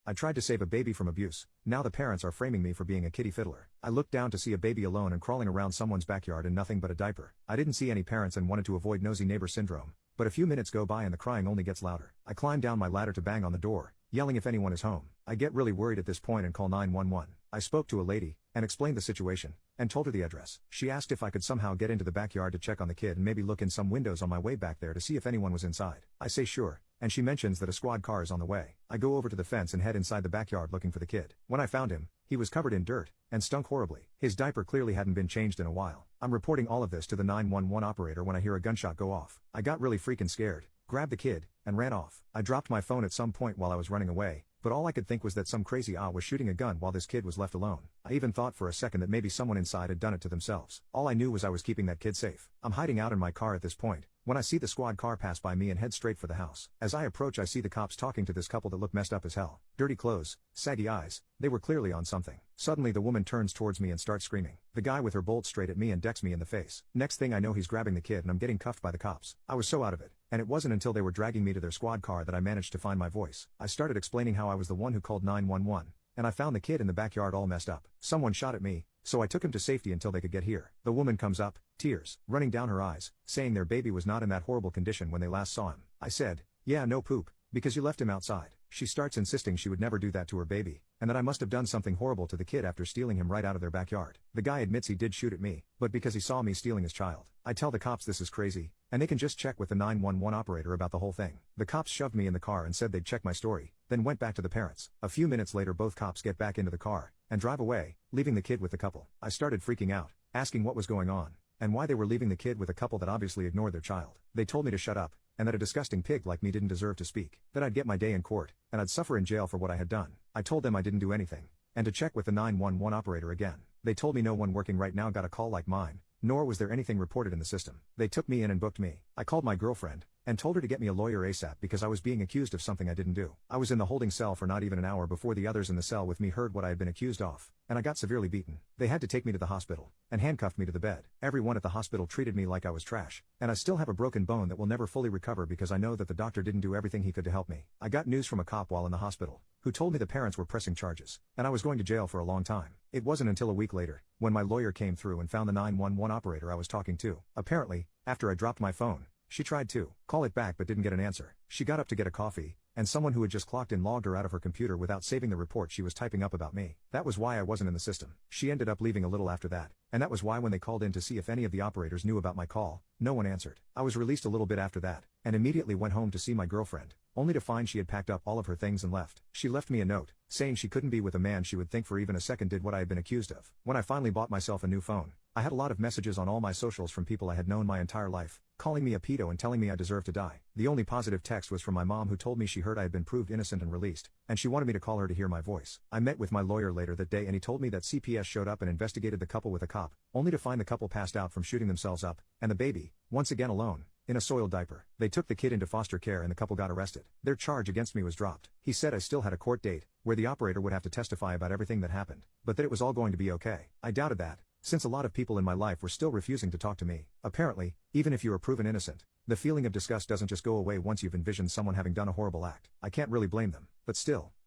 I tried to save a baby from abuse. Now the parents are framing me for being a kitty fiddler. I looked down to see a baby alone and crawling around someone's backyard in nothing but a diaper. I didn't see any parents and wanted to avoid nosy neighbor syndrome. But a few minutes go by and the crying only gets louder. I climb down my ladder to bang on the door, yelling if anyone is home. I get really worried at this point and call 911. I spoke to a lady, and explained the situation, and told her the address. She asked if I could somehow get into the backyard to check on the kid and maybe look in some windows on my way back there to see if anyone was inside. I say sure, and she mentions that a squad car is on the way. I go over to the fence and head inside the backyard looking for the kid. When I found him, he was covered in dirt, and stunk horribly. His diaper clearly hadn't been changed in a while. I'm reporting all of this to the 911 operator when I hear a gunshot go off. I got really freaking scared, grabbed the kid, and ran off. I dropped my phone at some point while I was running away, but all I could think was that some crazy was shooting a gun while this kid was left alone. I even thought for a second that maybe someone inside had done it to themselves. All I knew was I was keeping that kid safe. I'm hiding out in my car at this point, when I see the squad car pass by me and head straight for the house. As I approach I see the cops talking to this couple that look messed up as hell. Dirty clothes, saggy eyes, they were clearly on something. Suddenly the woman turns towards me and starts screaming. The guy with her bolts straight at me and decks me in the face. Next thing I know he's grabbing the kid and I'm getting cuffed by the cops. I was so out of it, and it wasn't until they were dragging me to their squad car that I managed to find my voice. I started explaining how I was the one who called 911, and I found the kid in the backyard all messed up. Someone shot at me, so I took him to safety until they could get here. The woman comes up, tears running down her eyes, saying their baby was not in that horrible condition when they last saw him. I said, yeah, no poop, because you left him outside. She starts insisting she would never do that to her baby, and that I must have done something horrible to the kid after stealing him right out of their backyard. The guy admits he did shoot at me, but because he saw me stealing his child. I tell the cops this is crazy, and they can just check with the 911 operator about the whole thing. The cops shoved me in the car and said they'd check my story, then went back to the parents. A few minutes later both cops get back into the car, and drive away, leaving the kid with the couple. I started freaking out, asking what was going on, and why they were leaving the kid with a couple that obviously ignored their child. They told me to shut up, and that a disgusting pig like me didn't deserve to speak, that I'd get my day in court, and I'd suffer in jail for what I had done. I told them I didn't do anything, and to check with the 911 operator again. They told me no one working right now got a call like mine, nor was there anything reported in the system. They took me in and booked me. I called my girlfriend, and told her to get me a lawyer ASAP because I was being accused of something I didn't do. I was in the holding cell for not even an hour before the others in the cell with me heard what I had been accused of, and I got severely beaten. They had to take me to the hospital, and handcuffed me to the bed. Everyone at the hospital treated me like I was trash, and I still have a broken bone that will never fully recover because I know that the doctor didn't do everything he could to help me. I got news from a cop while in the hospital, who told me the parents were pressing charges, and I was going to jail for a long time. It wasn't until a week later, when my lawyer came through and found the 911 operator I was talking to. Apparently, after I dropped my phone, she tried to call it back but didn't get an answer. She got up to get a coffee, and someone who had just clocked in logged her out of her computer without saving the report she was typing up about me. That was why I wasn't in the system. She ended up leaving a little after that, and that was why when they called in to see if any of the operators knew about my call, no one answered. I was released a little bit after that, and immediately went home to see my girlfriend, only to find she had packed up all of her things and left. She left me a note, saying she couldn't be with a man she would think for even a second did what I had been accused of. When I finally bought myself a new phone, I had a lot of messages on all my socials from people I had known my entire life, calling me a pedo and telling me I deserved to die. The only positive text was from my mom who told me she heard I had been proved innocent and released, and she wanted me to call her to hear my voice. I met with my lawyer later that day and he told me that CPS showed up and investigated the couple with a cop, only to find the couple passed out from shooting themselves up, and the baby, once again alone, in a soiled diaper. They took the kid into foster care and the couple got arrested. Their charge against me was dropped. He said I still had a court date, where the operator would have to testify about everything that happened, but that it was all going to be okay. I doubted that, since a lot of people in my life were still refusing to talk to me. Apparently, even if you are proven innocent, the feeling of disgust doesn't just go away once you've envisioned someone having done a horrible act. I can't really blame them, but still.